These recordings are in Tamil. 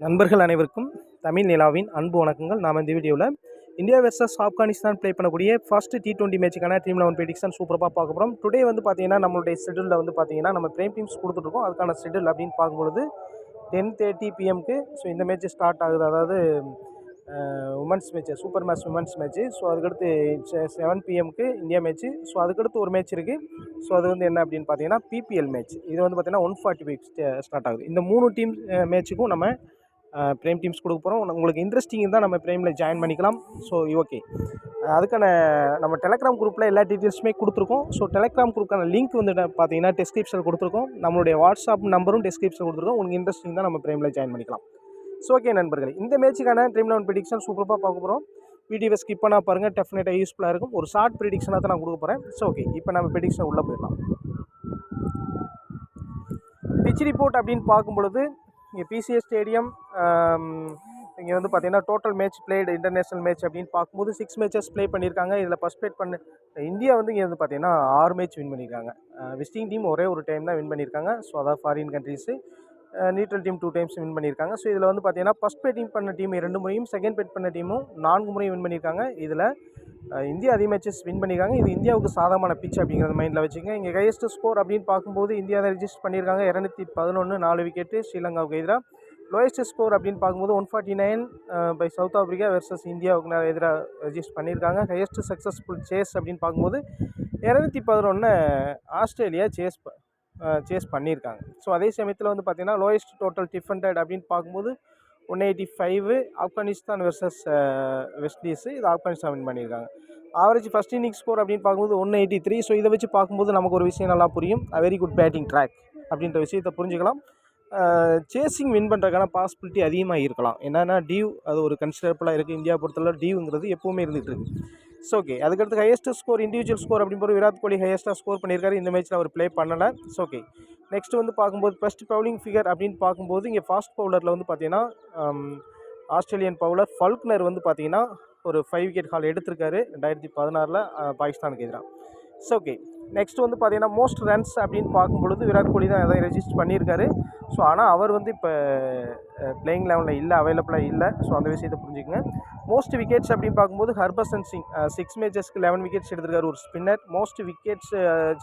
நண்பர்கள் அனைவருக்கும் தமிழ் நிலாவின் அன்பு வணக்கங்கள். நாம் இந்த வீடியோவில் இந்தியா வெர்சஸ் ஆப்கானிஸ்தான் ப்ளே பண்ணக்கூடிய ஃபர்ஸ்ட் T20 மேட்சுக்கான டீம் 11 ப்ரெடிக்ஷன் சூப்பராக பார்க்க போகிறோம். டுடே வந்து பார்த்தீங்கன்னா நம்மளுடைய ஷெடியூலில் வந்து பார்த்தீங்கன்னா நம்ம ப்ரைம் டீம்ஸ் கொடுத்துட்ருக்கோம். அதுக்கான ஷெடியூல் அப்படின்னு பார்க்கும்பொழுது 10:30 PM ஸோ இந்த மேட்ச் ஸ்டார்ட் ஆகுது. அதாவது women's match, super match women's match. So அதுக்கடுத்து 7 PM இந்தியா மேட்ச்சு. ஸோ அதுக்கடுத்து ஒரு மேட்ச் இருக்குது. ஸோ அது வந்து என்ன அப்படின்னு பார்த்தீங்கன்னா PPL மேட்ச். இது வந்து பார்த்தீங்கன்னா 1:45 ஸ்டார்ட் ஆகுது. இந்த 3 டீம் மேட்ச்சுக்கும் நம்ம ப்ரைம் டீம்ஸ் கொடுக்க போகிறோம். உங்களுக்கு இன்ட்ரெஸ்டிங் இருந்தால் நம்ம ப்ரைமில் ஜாயின் பண்ணிக்கலாம். ஸோ ஓகே, அதுக்கான நம்ம டெலகிராம் குரூப்பில் எல்லா டீட்டெயில்ஸுமே கொடுத்துருக்கோம். ஸோ டெலகிராம் குரூப்புக்கான லிங்க் வந்து பார்த்தீங்கன்னா டிஸ்கிரிப்ஷனில் கொடுத்துருக்கோம். நம்மளுடைய வாட்ஸ்அப் நம்பரும் டிஸ்கிரிப்ஷனில் கொடுத்துருக்கோம். உங்களுக்கு இன்ட்ரெஸ்டிங் தான் நம்ம ப்ரைமில் ஜாயின் பண்ணிக்கலாம். ஸோ ஓகே நண்பர்களே, இந்த மேட்சுக்கான ட்ரீம் 11 ப்ரெடிக்ஷன் சூப்பராக பார்க்க போகிறோம். வீடியோவை ஸ்கிப் பண்ணால் பாருங்கள், டெஃபினட்டாக யூஸ்ஃபுல்லாக இருக்கும். ஒரு ஷார்ட் ப்ரெடிக்ஷனாக தான் நான் கொடுக்க போகிறேன். ஸோ ஓகே, இப்போ நம்ம ப்ரெடிக்ஷன் உள்ளே போயிடலாம். பிச் ரிப்போர்ட் அப்படின்னு பார்க்கும்பொழுது இங்கே PCA ஸ்டேடியம் இங்கே வந்து பார்த்தீங்கன்னா total match blade international match அப்படின்னு பார்க்கும்போது 6 மேட்சஸ் ப்ளே பண்ணியிருக்காங்க. இதில் பார்ட்டிசிபேட் பண்ண இந்தியா வந்து இங்கே வந்து பார்த்தீங்கன்னா 6 மேட்ச் வின் பண்ணியிருக்காங்க. விசிட்டிங் டீம் ஒரே ஒரு டைம் தான் வின் பண்ணியிருக்காங்க. ஸோ அதாவது foreign countries. Neutral team 2 times win பண்ணியிருக்காங்க. ஸோ இதில் வந்து பார்த்தீங்கன்னா ஃபஸ்ட் பேட்டிங் பண்ண டீம் 2 முறையும், செகண்ட் பேட் பண்ண டீமும் 4 முறையும் வின் பண்ணியிருக்காங்க. இதில் இந்தியா அதிக மேட்சஸ் வின் பண்ணியிருக்காங்க. இது இந்தியாவுக்கு சாதகமான பிச் அப்படிங்கிறத மைண்டில் வச்சுங்க. இங்கே ஹையஸ்ட் ஸ்கோர் அப்படின்னு பார்க்கும்போது இந்தியா தான் ரெஜிஸ்டர் பண்ணியிருக்காங்க 211, 4 விக்கெட்டு ஸ்ரீலங்காவுக்கு எதிராக. லோயஸ்ட் ஸ்கோர் அப்படின்னு பார்க்கும்போது 149 பை சவுத் ஆஃப்ரிக்கா வெர்சஸ் இந்தியாவுக்கு எதிராக ரெஜிஸ்டர் பண்ணியிருக்காங்க. ஹையஸ்ட் சக்ஸஸ்ஃபுல் சேஸ் அப்படின்னு பார்க்கும்போது 211 ஆஸ்திரேலியா சேஸ் பண்ணியிருக்காங்க. ஸோ அதே சமயத்தில் வந்து பார்த்தீங்கன்னா லோயஸ்ட் டோட்டல் டிஃபெண்டட் அப்படின்னு பார்க்கும்போது 185 ஆப்கானிஸ்தான் வெர்சஸ் வெஸ்ட் இண்டீஸு. இது ஆப்கானிஸ்தான் வின் பண்ணியிருக்காங்க. ஆவரேஜ் ஃபஸ்ட் இன்னிங் ஸ்கோர் அப்படின்னு பார்க்கும்போது 183. ஸோ இதை வச்சு பார்க்கும்போது நமக்கு ஒரு விஷயம் நல்லா புரியும். வெரி குட் பேட்டிங் ட்ராக் அப்படின்ற விஷயத்தை புரிஞ்சுக்கலாம். சேசிங் வின் பண்ணுறதுக்கான பாசிபிலிட்டி அதிகமாக இருக்கலாம். என்னென்னா டியூ அது ஒரு கன்சிடரபுளாக இருக்குது. இந்தியா பொறுத்தவரை டியூங்கிறது எப்போவுமே இருந்துகிட்டு இருக்குது. ஸோ ஓகே, அதுக்கடுத்து ஹையஸ்ட் ஸ்கோர் இண்டிவிஜுவல் ஸ்கோர் அப்படின்ற விராட் கோலி ஹையஸ்ட்டாக ஸ்கோர் பண்ணியிருக்காரு. இந்த மேட்ச்சில் அவர் ப்ளே பண்ணலை. ஸோ ஓகே, நெக்ஸ்ட் வந்து பார்க்கும்போது ஃபஸ்ட் பவுலிங் ஃபிகர் அப்படின்னு பார்க்கும்போது இங்கே ஃபாஸ்ட் பவுலரில் வந்து பார்த்தீங்கன்னா ஆஸ்திரேலியன் பவுலர் ஃபல்க்னர் வந்து பார்த்தீங்கன்னா ஒரு 5 விக்கெட் ஹால் எடுத்திருக்காரு 2016 பாகிஸ்தானுக்கு எதிராக. ஸோ ஓகே, நெக்ஸ்ட் வந்து பார்த்தீங்கன்னா மோஸ்ட் ரன்ஸ் அப்படின்னு பார்க்கும்பொழுது விராட் கோலி தான் எதாவது ரெஜிஸ்டர் பண்ணியிருக்காரு. ஸோ ஆனால் அவர் வந்து இப்போ பிளேயிங் லெவலில் இல்லை, அவைலபிளாக இல்லை. ஸோ அந்த விஷயத்தை புரிஞ்சுக்கங்க. மோஸ்ட் விக்கெட்ஸ் அப்படின்னு பார்க்கும்போது ஹர்பஜன் சிங் 6 மேட்சஸ்க்கு 11 விக்கெட்ஸ் எடுத்திருக்காரு, ஒரு spinner. Most wickets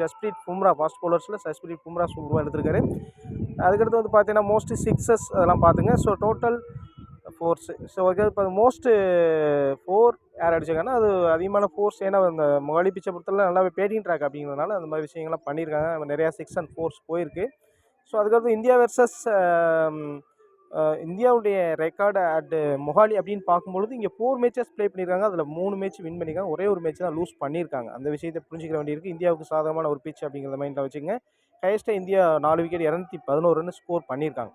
Jasprit Bumrah, fast பவுலர்ஸில் ஜஸ்பிரீத் பும்ரா சூப்பராக எடுத்திருக்காரு. அதுக்கடுத்து வந்து பார்த்தீங்கன்னா மோஸ்ட் சிக்ஸஸ் அதெல்லாம் பார்த்துங்க. So total 4. ஸோ ஓகே, இப்போ மோஸ்ட்டு 4 யார் அடிச்சிருக்காங்கன்னா அது அதிகமான ஃபோர்ஸ். ஏன்னா அந்த மொகாலி பிச்சை பொறுத்தவரை நல்லாவே பேட்டிங் ட்ராக் அப்படிங்கிறதுனால அந்த மாதிரி விஷயங்கள்லாம் பண்ணியிருக்காங்க. நிறையா 6 and 4s போயிருக்கு. ஸோ அதுக்கடுத்து இந்தியா வெர்சஸ் இந்தியாவுடைய ரெக்கார்டு அட் மொஹாலி அப்படின்னு பார்க்கும்பொழுது இங்கே 4 மேட்சஸ் ப்ளே பண்ணியிருக்காங்க. அதில் 3 மேட்ச் வின் பண்ணியிருக்காங்க, ஒரே ஒரு மேட்ச் தான் லூஸ் பண்ணியிருக்காங்க. அந்த விஷயத்தை புரிஞ்சிக்க வேண்டியிருக்கு. இந்தியாவுக்கு சாதகமான ஒரு பிச் அப்படிங்கிறத மைண்டில் வச்சுங்க. ஹையஸ்ட்டாக இந்தியா 4 விக்கெட் 211 ரன் ஸ்கோர் பண்ணியிருக்காங்க.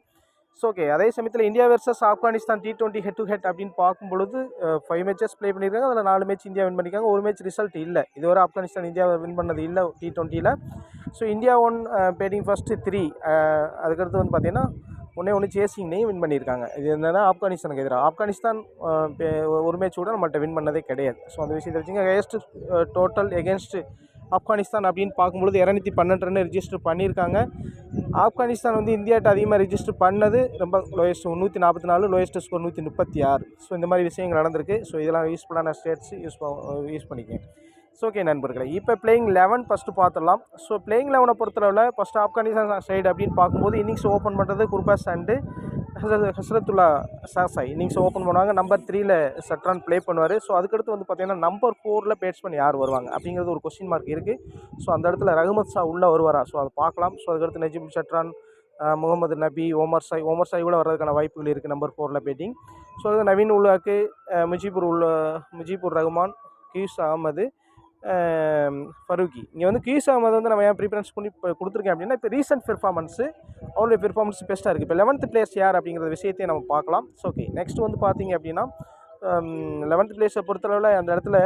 ஸோ ஓகே, அதே சமயத்தில் India versus Afghanistan T20 head to head அப்படின்னு பார்க்கும்பொழுது 5 மேட்சஸ் ப்ளே பண்ணியிருக்காங்க. அதில் 4 மேட்ச் இந்தியா வின் பண்ணியிருக்காங்க, ஒரு மேட்ச் ரிசல்ட் இல்லை. இதுவரை ஆப்கானிஸ்தான் இந்தியாவை வின் பண்ணது இல்லை T20யில். ஸோ இந்தியா பேட்டிங் ஃபஸ்ட்டு 3, அதுக்கடுத்து வந்து பார்த்தீங்கன்னா ஒன்று சேசிங்னையும் வின் பண்ணியிருக்காங்க. இது என்னென்னா ஆப்கானிஸ்தானுக்கு எதிராக. ஆப்கானிஸ்தான் ஒரு மேட்ச் கூட நம்மள்கிட்ட வின் பண்ணதே கிடையாது. ஸோ அந்த விஷயத்தை வச்சுங்க. ஹையஸ்ட் டோட்டல் எகென்ஸ்ட் ஆப்கானிஸ்தான் அப்படின்னு பார்க்கும்பொழுது 212 ரன் ரிஜிஸ்டர் பண்ணியிருக்காங்க. ஆப்கானிஸ்தான் வந்து இந்தியாட்ட அதிகமாக ரிஜிஸ்டர் பண்ணது ரொம்ப லோயஸ்ட் 144, லோயஸ்ட் ஸ்கோர் 136. ஸோ இந்த மாதிரி விஷயங்கள் நடந்திருக்கு. ஸோ இதெல்லாம் யூஸ்ஃபுல்லான ஸ்டேட்ஸ் யூஸ் பண்ணிக்கேன். ஸோ ஓகே நண்பர்களே, இப்போ பிளேயிங் 11 ஃபஸ்ட்டு பார்த்துடலாம். ஸோ பிளேயிங் 11 பொறுத்தளவில் ஃபஸ்ட்டு ஆப்கானிஸ்தான் சைடு அப்படின்னு பார்க்கும்போது இன்னிங்ஸ் ஓப்பன் பண்ணுறது Gurbaz and Hazratullah Zazai innings open பண்ணுவாங்க. நம்பர் 3ல் சட்ரான் ப்ளே பண்ணுவார். ஸோ அதுக்கடுத்து வந்து பார்த்தீங்கன்னா நம்பர் 4ல் பேட்ஸ்மேன் யார் வருவாங்க அப்படிங்கிறது ஒரு கொஸ்டின் மார்க் இருக்குது. ஸோ அந்த இடத்துல ரஹமத் ஷா உள்ளே வருவாரா? ஸோ அதை பார்க்கலாம். ஸோ அதுக்கடுத்து நஜீப் சட்ரான், முகமது நபி, ஓமர் சாய் கூட வர்றதுக்கான வாய்ப்புகள் இருக்குது நம்பர் 4ல் பேட்டிங். ஸோ அது நவீன் உல்லாக்கு, முஜிபுர் ரஹ்மான், கியூஸ் அகமது, ஃபரூக்கி. இங்கே வந்து கியூஸ் அகமது வந்து நம்ம ஏன் ப்ரிஃபரன்ஸ் பண்ணி இப்போ கொடுத்துருக்கேன் அப்படின்னா இப்போ ரீசெண்ட் பெர்ஃபார்மன்ஸு அவருடைய பெர்ஃபார்மன்ஸ் பெஸ்ட்டாக இருக்குது. இப்போ 11th பிளேஸ் யார் அப்படிங்கிற விஷயத்தையும் நம்ம பார்க்கலாம். ஸோ ஓகே, நெக்ஸ்ட் வந்து பார்த்தீங்க அப்படின்னா 11th பிளேஸை பொறுத்தளவில் அந்த இடத்துல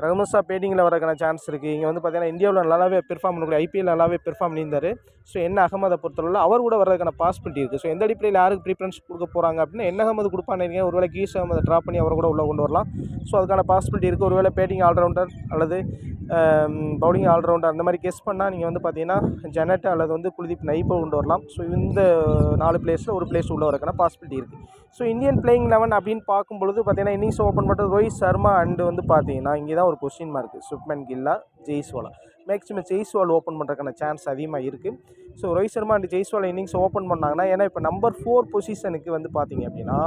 ரஹமத் ஷா பேட்டிங்கில் வரதுக்கான சான்ஸ் இருக்குது. இங்கே வந்து பார்த்தீங்கன்னா இந்தியாவில் நல்லாவே பெர்ஃபார்ம் பண்ணக்கூடிய IPL நல்லாவே பெர்ஃபார்ம் பண்ணியிருந்தார். ஸோ அகமதை பொறுத்தளவில் அவர் கூட வரதுக்கான பாசிபிலிட்டி இருக்குது. ஸோ எந்த அடிப்படையில் யாருக்கு ப்ரிஃபரன்ஸ் கொடுக்க போகிறாங்க அப்படின்னா அகமது கொடுப்பான்னு ஒருவேளை கியூஸ் அகமதை ட்ராப் பண்ணி அவரை கூட உள்ளே கொண்டு வரலாம். ஸோ அதுக்கான பாசிபிலிட்டி இருக்குது. ஒருவேளை பேட்டிங் ஆல்ரவுண்டர் அல்லது பவுலிங் ஆல்ரவுண்டர் அந்த மாதிரி கெஸ் பண்ணால் நீங்கள் வந்து பார்த்தீங்கன்னா ஜெனட் அல்லது வந்து குல்தீப் நைப்பை கொண்டு வரலாம். ஸோ இந்த 4 பிளேஸில் ஒரு பிளேஸ் உள்ள வரதுக்கான பாசிபிலிட்டி இருக்குது. ஸோ இந்தியன் பிளேயிங் 11 அப்படின்னு பார்க்கும்பொழுது பார்த்தீங்கன்னா இன்னிங்ஸ் ஓப்பன் பண்ணுறது ரோஹித் சர்மா அண்டு வந்து பார்த்தீங்கன்னா இங்கே தான் ஒரு கொஸ்டின் மார்க். சுப்மன் கில்லா, ஜெய்ஸ்வாலா. மேக்ஸிமம் ஜெய்ஸ்வால் ஓப்பன் பண்ணுறதுக்கான சான்ஸ் அதிகமாக இருக்குது. So Rohit Sharma and Jaiswal innings open பண்ணாங்கன்னா, ஏன்னா இப்போ நம்பர் 4 பொசிஷனுக்கு வந்து பார்த்தீங்க அப்படின்னா,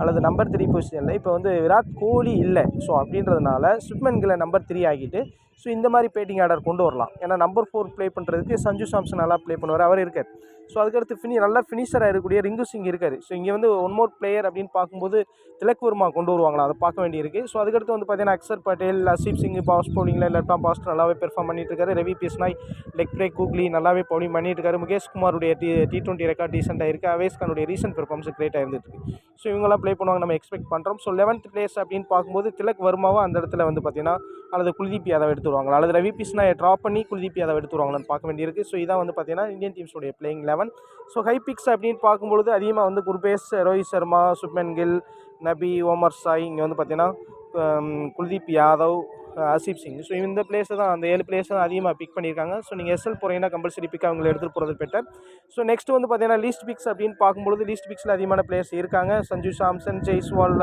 அல்லது நம்பர் 3 பொசிஷனில் இப்போ வந்து விராட் கோலி இல்லை. ஸோ அப்படின்றதுனால சுப்மன் கில்லை நம்பர் 3 ஆகிட்டு ஸோ இந்த மாதிரி பேட்டிங் ஆர்டர் கொண்டு வரலாம். ஏன்னா நம்பர் 4 ப்ளே பண்ணுறதுக்கு சஞ்சு சாம்சன் நல்லா ப்ளே பண்ணுவார், அவர் இருக்கார். ஸோ அதுக்கடுத்து நல்லா ஃபினிஷராக இருக்கக்கூடிய ரிங்கு சிங் இருக்கார். ஸோ இங்கே வந்து ஒன் மோர் பிளேயர் அப்படின்னு பார்க்கும்போது திலக் வர்மா கொண்டு வருவாங்களா, அதை பார்க்க வேண்டியிருக்கு. ஸோ அதுக்கடுத்து வந்து பார்த்தீங்கன்னா அக்சர் பட்டேல், அசீப் சிங் பாஸ் பவுலிங்கில் லெஃப்ட் ஆம் பாஸ்ட் நல்லாவே பெர்ஃபார்ம் பண்ணிட்டு இருக்காரு. Ravi Bishnoi leg break googly நல்லாவே பவுலிங் பண்ணிட்டு இருக்காரு. முகேஷ் குமாருடைய T20 ரெக்கார்ட் டீசெண்டாக இருக்குது. அவேஸ் கானுடைய ரீசன்ட் பெர்ஃபார்மன்ஸ் கிரேட்டாக இருந்துட்டு இருக்கு. ஸோ இவங்கெல்லாம் ப்ளே பண்ணுவாங்க நம்ம எக்ஸ்பெக்ட் பண்ணுறோம். ஸோ 11th பிளேஸ் அப்படின்னு பார்க்கும்போது திலக் வர்மாவை அந்த இடத்துல வந்து பார்த்தீங்கன்னா அல்லது குல்தீப் யாதவ் எடுத்துருவாங்களா, அல்லது ரவி பிஸ்னாயை ட்ராப் பண்ணி குல்தீப் யாதவ் எடுத்துருவாங்களான்னு பார்க்க வேண்டியிருக்கு. ஸோ இதான் வந்து பார்த்தீங்கன்னா இந்தியன் டீம்ஸோடைய பிளேயிங் 11. ஸோ ஹை பிக்ஸ் அப்படின்னு பார்க்கும்பொழுது அதிகமாக வந்து குர்பேஸ், ரோஹித் சர்மா, சுப்மன் கில், நபி, ஓமர் சாய், இங்கே வந்து பார்த்தீங்கன்னா குல்தீப் யாதவ், அசீப் சிங். ஸோ இந்த பிளேஸை தான் அந்த 7 பிளேஸை தான் அதிகமாக பிக் பண்ணியிருக்காங்க. ஸோ நீங்கள் எஸ்எல் போகிறீங்கன்னா கம்பல்சரி பிக் அவங்களை எடுத்துகிட்டு போகிறது பெட்டர். ஸோ நெக்ஸ்ட் வந்து பார்த்தீங்கன்னா லீஸ்ட் பிக்ஸ் அப்படின்னு பார்க்கும்பொழுது லீஸ்ட் பிக்ஸில் அதிகமான பிளேயர்ஸ் இருக்காங்க. சஞ்சு சாம்சன், ஜெய்ஸ்வால்,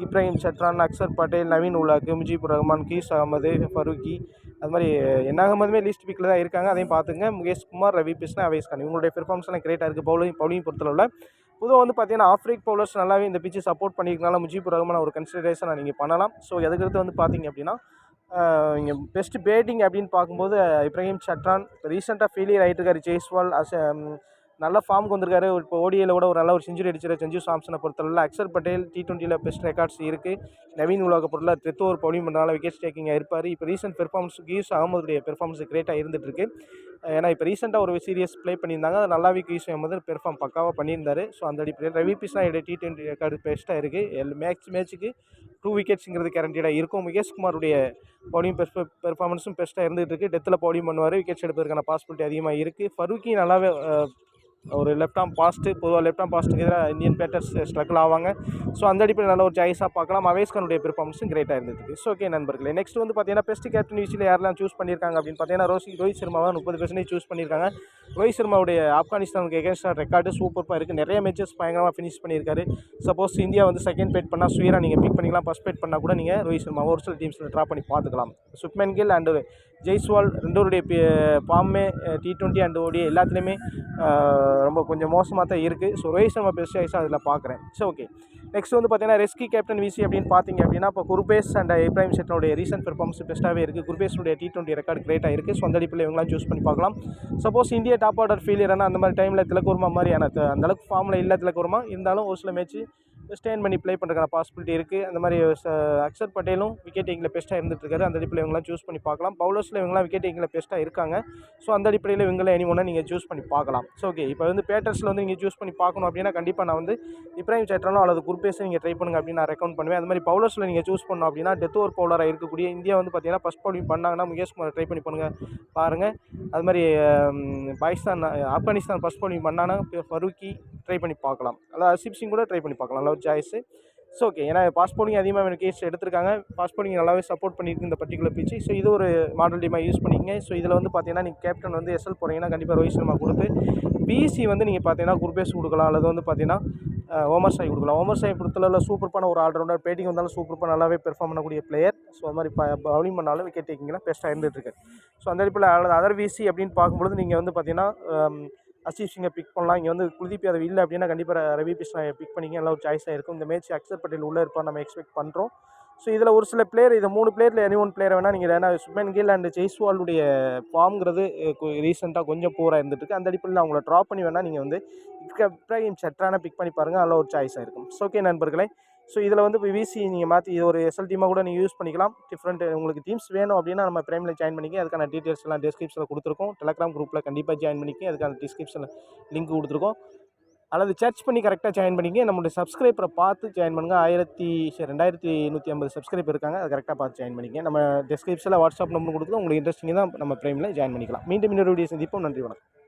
இப்ராஹிம் சட்ரான், அக்சர் பட்டேல், நவீன் உலாக், முஜீபுர் ரஹ்மான், கீஸ் அகமது, ஃபருக்கி, அது மாதிரி என்ன அகமதுமே லீஸ்ட் பிக்கில் தான் இருக்காங்க. அதையும் பார்த்துங்க. முகேஷ் குமார், ரவி பிஸ்னா, அவேஸ் கான் இவங்களுடைய பெர்ஃபார்மன்ஸ்லாம் கிரேட்டாக இருக்குது. பவுலிங் பொறுத்தளவில் பொதுவாக வந்து பார்த்தீங்கன்னா ஆஃப்ரிக் பவுலர்ஸ் நல்லாவே இந்த பிச்சு சப்போர்ட் பண்ணியிருக்கனால முஜீபுர் ரஹ்மான் ஒரு கன்சிடரேஷனை நீங்கள் பண்ணலாம். ஸோ அதுக்கடுத்து வந்து பார்த்தீங்க அப்படின்னா இங்கே பெஸ்ட் பேட்டிங் அப்படின்னு பார்க்கும்போது இப்ராஹிம் சட்ரான் ரீசெண்டாக ஃபெயிலியர் ஆகிட்டு இருக்காரு. ஜெய்ஸ்வால் நல்ல ஃபார்முக்கு வந்திருக்காரு. இப்போ ஓடியில் கூட ஒரு நல்ல ஒரு செஞ்சுரி அடிச்சிரு சஞ்சு சாம்சனை பொறுத்தளவில். அக்சர் பட்டேல் T20யில் பெஸ்ட் ரெக்கார்ட்ஸ் இருக்குது. நவீன் உலக பொருளில் டெத் ஓவர் பவுலிங் பண்ணுறதுனால விக்கெட் டேக்கிங்காக இருப்பார். இப்போ ரீசெண்ட் பெர்ஃபார்மன்ஸ் கீஸ் அகமதுடைய பெர்ஃபார்மன்ஸ் கிரேட்டாக இருந்துகிட்ருக்கு. ஏன்னா இப்போ ரீசெண்டாக ஒரு சீரியஸ் ப்ளே பண்ணியிருந்தாங்க, அது நல்லாவே கீஸ் அகமது பெர்ஃபார்ம் பக்காவாக பண்ணியிருந்தார். ஸோ அந்த அடிப்படையில் ரவி பிஸ்னாயோட T20 ரெக்கார்டு பெஸ்ட்டாக இருக்குது. மேட்ச்சுக்கு 2 விக்கெட்ஸுங்கிறது கேரண்டீடாக இருக்கும். முகேஷ் குமாருடைய பவுலிங் பெர்ஃபார்மன்ஸும் பெஸ்ட்டாக இருந்துகிட்டு இருக்குது. டெத்தில் பவுலிங் பண்ணுவார், விக்கெட்ஸ் எடுப்பதற்கான பாசிபிலிட்டி அதிகமாக இருக்குது. ஃபருக்கி நல்லாவே ஒரு லெஃப்ட் ஆம் பாஸ்ட்டு, பொதுவாக லெஃப்ட் ஆம் பாஸ்ட்டுக்கு எதிராக இந்தியன் பேட்டர்ஸ் ஸ்ட்ரகிள் ஆவாங்க. ஸோ அந்த அடிப்படையில் நல்ல ஒரு சாய்ஸாக பார்க்கலாம். அவேஸ் கானுடைய பெர்ஃபார்மன்ஸும் கிரேட்டாக இருந்துருக்கு. ஸோ ஓகே நண்பர்களே, நெக்ஸ்ட் வந்து பார்த்தீங்கன்னா பெஸ்ட் கேப்டன் விசியில் யாரெல்லாம் சூஸ் பண்ணியிருக்காங்க அப்படின்னு பார்த்தீங்கன்னா ரோஹித் சர்மாவை 30% சூஸ் பண்ணியிருக்காங்க. ரோஹித் சர்மாவுடைய ஆப்கானிஸ்தானுக்கு எகேன்ஸ்டாக ரெக்கார்டு சூப்பராக இருக்குது. நிறைய மேட்சஸ் பயங்கரமாக ஃபினிஷ் பண்ணியிருக்காரு. சப்போஸ் இந்தியா வந்து செகண்ட் பேட் பண்ணால் சுயராக நீங்கள் பிக் பண்ணிக்கலாம். ஃபஸ்ட் பேட் பண்ணால் கூட நீங்கள் ரோஹித் சர்மாவை ஒரு சில டீம்ஸில் ட்ரா பண்ணி பார்த்துக்கலாம். சுப்மன் கில் அண்டு ஜெய்ஸ்வால் ரெண்டோருடைய ஃபார்மே T20 அண்ட் ODI எல்லாத்துலேயுமே ரொம்ப கொஞ்சம் மோசமாக தான் இருக்குது. ஸோ ரோஹித் சர்மா பெஸ்ட் சாய்ஸாக அதில் பார்க்குறேன். ஸோ ஓகே, நெக்ஸ்ட் வந்து பார்த்தீங்கன்னா ரெஸ்கி கேப்டன் விசி அப்படின்னு பார்த்தீங்க அப்படின்னா இப்போ குர்பேஸ் அண்ட் இப்ராஹிம் சட்ரானுடைய ரீசன்ட் பெர்ஃபார்மன்ஸ் பெஸ்ட்டாகவே இருக்குது. குர்பேஸுடைய T20 ரெக்கார்டு கிரேட்டாக இருக்குது. ஸோ அந்த அடிப்படையில் இவங்களாம் சூஸ் பண்ணி பார்க்கலாம். Suppose India top order failure ஆனால் அந்த மாதிரி டைமில் திலக் வர்மா மாதிரியான அந்தளவுக்கு ஃபார்மில் இல்லை திலக் வர்மா, இருந்தாலும் ஒரு சில மேட்ச்சு ஸ்டேன் பண்ணி ப்ளே பண்ணுறதுக்கான பாசிபிலிட்டி இருக்குது. அந்த மாதிரி அக்சர் பட்டேலும் விக்கெட் டேக்கிங்கில் பெஸ்ட்டாக இருந்துகிட்ருக்காரு. அந்த அடிப்படையில் இவங்களாம் சூஸ் பண்ணி பார்க்கலாம். பவுலர்ஸில் இவங்களாம் விக்கெட் டேக்கிங்கில் பெஸ்ட்டாக இருக்காங்க. ஸோ அந்த அடிப்படையில் இவங்களை எனி ஒன்றா நீங்கள் சூஸ் பண்ணி பார்க்கலாம். ஸோ ஓகே, இப்போ வந்து பேட்டர்ஸில் வந்து நீங்கள் சூஸ் பண்ணி பார்க்கணும் அப்படின்னா கண்டிப்பாக நான் வந்து இப்ராஹிம் சட்ரானோ அல்லது குர்பேஸும் நீங்கள் ட்ரை பண்ணுங்க அப்படின்னு நான் ரெக்கமெண்ட் பண்ணுவேன். அது மாதிரி பவுலர்ஸில் நீங்கள் சூஸ் பண்ணணும் அப்படின்னா டெத் ஓவர் பவுலராக இருக்கக்கூடிய இந்தியா வந்து பார்த்தீங்கன்னா ஃபஸ்ட் பவுலிங் பண்ணாங்கன்னா முகேஷ் குமார் ட்ரை பண்ணி பாருங்கள். அது மாதிரி ஆப்கானிஸ்தான் ஃபஸ்ட் பவுலிங் பண்ணாங்கன்னா ஃபருக்கி ட்ரை பண்ணி பார்க்கலாம். அதாவது அசீப் சிங் கூட ட்ரை பண்ணி பார்க்கலாம். நல்ல ஒரு சாய்ஸு. ஸோ ஓகே, ஏன்னா ஃபாஸ்ட் பவுலிங் அதிகமாக கேஸ் எடுத்திருக்காங்க. ஃபாஸ்ட் பவுலிங் நல்லாவே சப்போர்ட் பண்ணியிருக்கு இந்த பர்டிகுலர் பிச்சு. ஸோ இது ஒரு மாடல் டீமாக யூஸ் பண்ணிக்கங்க. ஸோ இதில் வந்து பார்த்தீங்கன்னா நீங்கள் கேப்டன் வந்து எஸ்எல் போகிறீங்கன்னா கண்டிப்பாக ரோஹித் சர்மா கொடுத்து பிசி வந்து நீங்கள் பார்த்தீங்கன்னா குர்பேஸ் கொடுக்கலாம், அல்லது வந்து பார்த்தீங்கன்னா ஓமர் சாய் கொடுக்கலாம். ஓமர் சாய் பொறுத்தளவில் சூப்பரான ஒரு ஆல்ரவுண்டர், பேட்டிங் வந்தாலும் சூப்பராக நல்லாவே பெர்ஃபார்ம் பண்ணக்கூடிய பிளேயர். ஸோ அது மாதிரி பவுலிங் பண்ணாலும் விக்கெட் டேக்கிங்லாம் பெஸ்ட்டாக இருந்துகிட்ருக்கு. ஸோ அந்த அடிப்படையில் அதர் விசி அப்படின்னு பார்க்கும்பொழுது நீங்கள் வந்து பார்த்தீங்கன்னா அசீப் சிங்கை பிக் பண்ணலாம். இங்கே வந்து குல்தீப் யாதவ் இல்லை அப்படின்னா கண்டிப்பாக ரவி பிஸ்னாயை பிக் பண்ணிங்க, நல்ல ஒரு சாய்ஸாக இருக்கும். இந்த மேட்ச் அக்சர் பட்டேல் உள்ளே இருப்பார் நம்ம எக்ஸ்பெக்ட் பண்ணுறோம். ஸோ இதில் ஒரு சில பிளேயர், இது 3 பிளேயரில் எனி ஒன் பிளேயர் வேணால் நீங்கள் ஏன்னா சுப்மன் கில் அண்ட் ஜெய்ஸ்வாலுடைய ஃபார்ம்ங்கிறது ரீசெண்டாக கொஞ்சம் பூராக இருந்துட்டு அந்த அடிப்படையில் அவங்கள ட்ராப் பண்ணி வேணால் நீங்கள் வந்து இப்ராஹிம் சட்ரானை பிக் பண்ணி பாருங்கள், நல்ல ஒரு சாய்ஸாக இருக்கும். ஸோ ஓகே நண்பர்களே, ஸோ இதில் வந்து இப்போ விசி நீங்கள் மாற்றி இது ஒரு எஸ்எல் டீமாக கூட நீங்கள் யூஸ் பண்ணிக்கலாம். டிஃப்ரெண்ட் உங்களுக்கு டீம்ஸ் வேணும் அப்படின்னா நம்ம பிரைமில் ஜாயின் பண்ணிக்க. அதுக்கான டீட்டெயில்ஸ் எல்லாம் டிஸ்கிரிப்ஷனில் கொடுத்துருக்கோம். டெலகிராம் குரூப்பில் கண்டிப்பாக ஜாயின் பண்ணிக்க. அதுக்கான டிஸ்கிரிப்ஷனில் லிங்க் கொடுத்துருக்கோம். அல்லது சர்ச் பண்ணி கரெக்டாக ஜாயின் பண்ணிக்க. நம்மளுடைய சப்ஸ்கிரைபரை பார்த்து ஜாயின் பண்ணுங்கள். 2150 சப்ஸ்கிரைபர் இருக்காங்க. அது கரெக்டாக பார்த்து ஜாயின் பண்ணிக்க. நம்ம டிஸ்கிரிப்ஷனில் வாட்ஸ்அப் நம்பர் கொடுத்து உங்களுக்கு இன்ட்ரெஸ்டிங் தான் நம்ம பிரைமில் ஜாயின் பண்ணிக்கலாம். மீண்டும் இன்னொரு வீடியோ சந்திப்போம். நன்றி, வணக்கம்.